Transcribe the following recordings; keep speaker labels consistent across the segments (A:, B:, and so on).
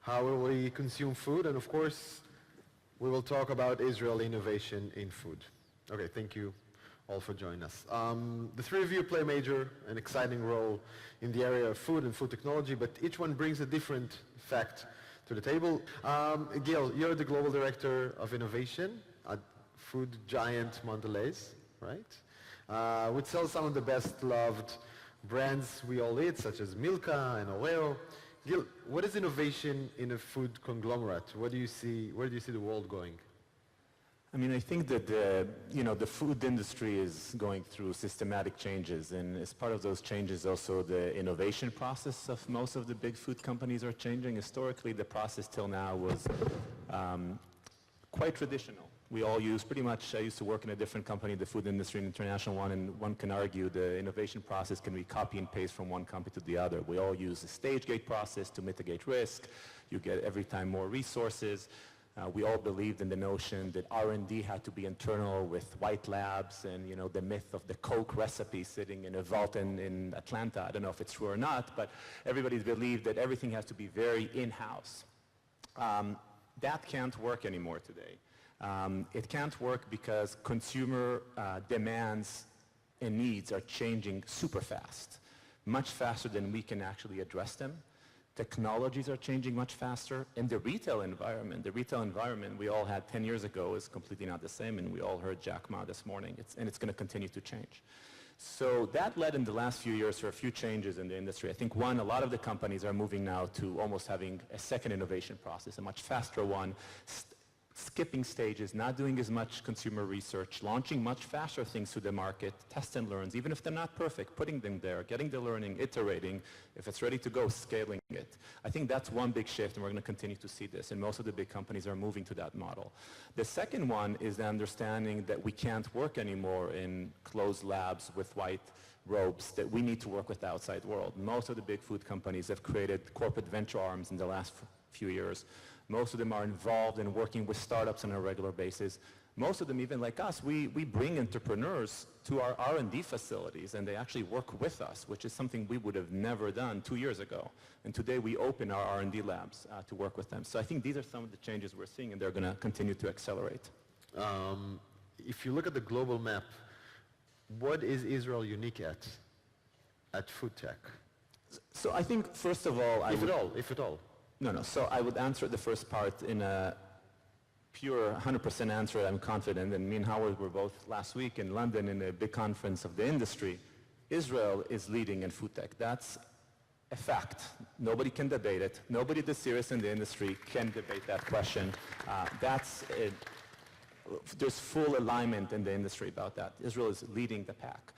A: how will we consume food, and of course, we will talk about Israeli innovation in food. Okay, thank you all for joining us. The three of you play a major and exciting role in the area of food and food technology, but each one brings a different fact to the table. Gil, you're the Global Director of Innovation at food giant Mondelez, right? Which sells some of the best loved brands we all eat, such as Milka and Oreo. Gil, what is innovation in a food conglomerate? Where do you see the world going?
B: I mean, I think that the food industry is going through systematic changes, and as part of those changes, also the innovation process of most of the big food companies are changing. Historically, the process till now was quite traditional. We all use pretty much, I used to work in a different company, the food industry, an international one, and one can argue the innovation process can be copy and paste from one company to the other. We all use the stage gate process to mitigate risk. You get every time more resources. We all believed in the notion that R&D had to be internal with white labs and, the myth of the Coke recipe sitting in a vault in Atlanta. I don't know if it's true or not, but everybody's believed that everything has to be very in-house. That can't work anymore today. It can't work because consumer demands and needs are changing super fast, much faster than we can actually address them. Technologies are changing much faster, and the retail environment we all had 10 years ago is completely not the same, and we all heard Jack Ma this morning, and it's going to continue to change. So that led in the last few years to a few changes in the industry. I think one, a lot of the companies are moving now to almost having a second innovation process, a much faster one, skipping stages, not doing as much consumer research, launching much faster things to the market, test and learns, even if they're not perfect, putting them there, getting the learning, iterating. If it's ready to go, scaling it. I think that's one big shift, and we're going to continue to see this, and most of the big companies are moving to that model. The second one is the understanding that we can't work anymore in closed labs with white robes, that we need to work with the outside world. Most of the big food companies have created corporate venture arms in the last few years. Most of them are involved in working with startups on a regular basis. Most of them, even like us, we bring entrepreneurs to our R&D facilities, and they actually work with us, which is something we would have never done 2 years ago. And today we open our R&D labs to work with them. So I think these are some of the changes we're seeing, and they're going to continue to accelerate.
A: If you look at the global map, what is Israel unique at food tech?
B: So I think, first of all,
A: if at all.
B: No. So I would answer the first part in a pure 100% answer. I'm confident, and me and Howard were both last week in London in a big conference of the industry. Israel is leading in food tech. That's a fact. Nobody can debate it. Nobody that's serious in the industry can debate that question. There's full alignment in the industry about that. Israel is leading the pack.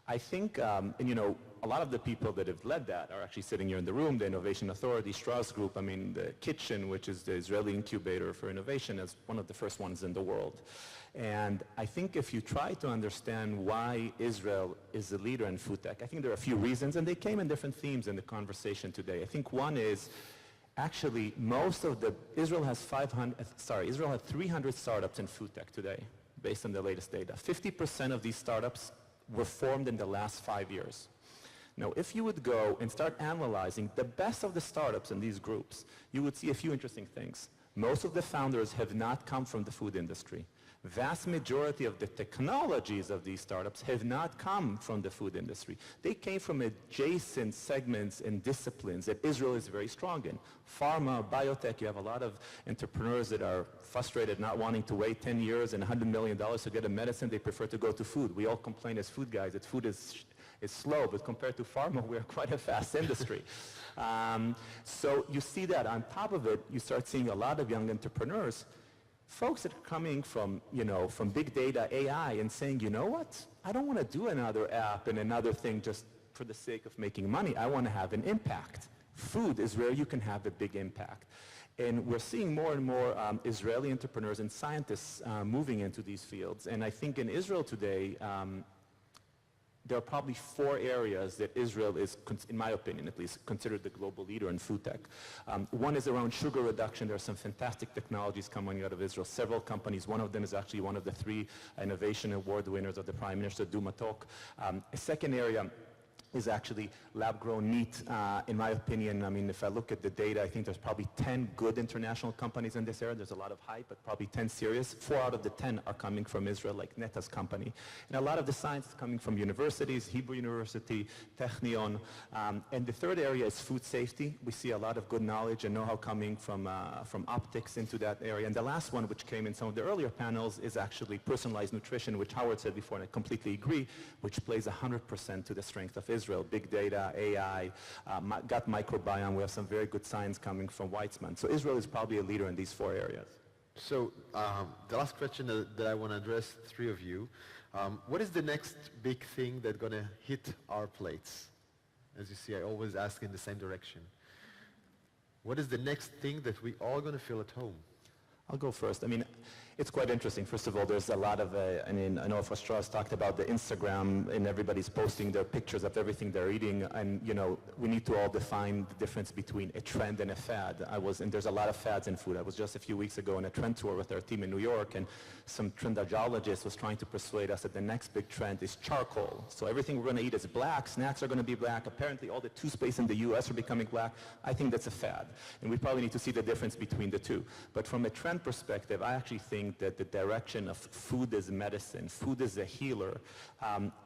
B: I think, a lot of the people that have led that are actually sitting here in the room, the Innovation Authority, Strauss Group, the Kitchen, which is the Israeli incubator for innovation, is one of the first ones in the world. And I think if you try to understand why Israel is the leader in food tech, I think there are a few reasons, and they came in different themes in the conversation today. I think one is, actually, Israel had 300 startups in food tech today, based on the latest data. 50% of these startups were formed in the last 5 years. Now, if you would go and start analyzing the best of the startups in these groups, you would see a few interesting things. Most of the founders have not come from the food industry. Vast majority of the technologies of these startups have not come from the food industry. They came from adjacent segments and disciplines that Israel is very strong in. Pharma, biotech, you have a lot of entrepreneurs that are frustrated not wanting to wait 10 years and $100 million to get a medicine. They prefer to go to food. We all complain as food guys that food is slow, but compared to pharma, we're quite a fast industry. So you see that. On top of it, you start seeing a lot of young entrepreneurs, folks that are coming from big data, AI, and saying, you know what? I don't want to do another app and another thing just for the sake of making money. I want to have an impact. Food is where you can have a big impact. And we're seeing more and more Israeli entrepreneurs and scientists moving into these fields. And I think in Israel today, there are probably 4 areas that Israel is, in my opinion at least, considered the global leader in food tech. One is around sugar reduction. There are some fantastic technologies coming out of Israel. Several companies. One of them is actually one of the 3 innovation award winners of the Prime Minister, Duma Talk. A second area is actually lab-grown meat. In my opinion, I mean, if I look at the data, I think there's probably 10 good international companies in this area. There's a lot of hype, but probably 10 serious. 4 out of the 10 are coming from Israel, like Neta's company. And a lot of the science is coming from universities, Hebrew University, Technion. And the third area is food safety. We see a lot of good knowledge and know-how coming from optics into that area. And the last one, which came in some of the earlier panels, is actually personalized nutrition, which Howard said before, and I completely agree, which plays 100% to the strength of Israel. Big data, AI, gut microbiome. We have some very good science coming from Weizmann. So Israel is probably a leader in these 4 areas.
A: So the last question that I want to address, 3 of you, what is the next big thing that's going to hit our plates? As you see, I always ask in the same direction. What is the next thing that we all going to feel at home?
B: I'll go first. I mean, it's quite interesting. First of all, there's a lot of, I know Strauss talked about the Instagram, and everybody's posting their pictures of everything they're eating, and, you know, we need to all define the difference between a trend and a fad. And there's a lot of fads in food. I was just a few weeks ago on a trend tour with our team in New York, and some trendologist was trying to persuade us that the next big trend is charcoal. So everything we're going to eat is black, snacks are going to be black. Apparently all the toothpaste in the US are becoming black. I think that's a fad, and we probably need to see the difference between the two. But from a trend perspective, I actually think that the direction of food as medicine, food as a healer,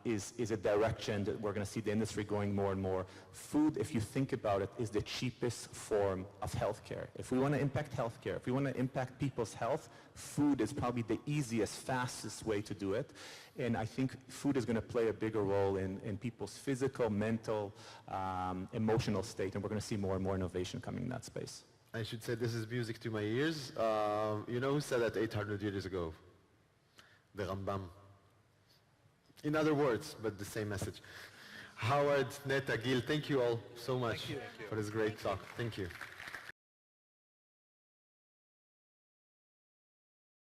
B: is a direction that we're going to see the industry going more and more. Food, if you think about it, is the cheapest form of healthcare. If we want to impact healthcare, if we want to impact people's health, food is probably the easiest, fastest way to do it. And I think food is going to play a bigger role in people's physical, mental, emotional state, and we're going to see more and more innovation coming in that space.
A: I should say this is music to my ears. You know who said that 800 years ago? The Rambam. In other words, but the same message. Howard, Neta, Gil, thank you all so much for this great talk. Thank you.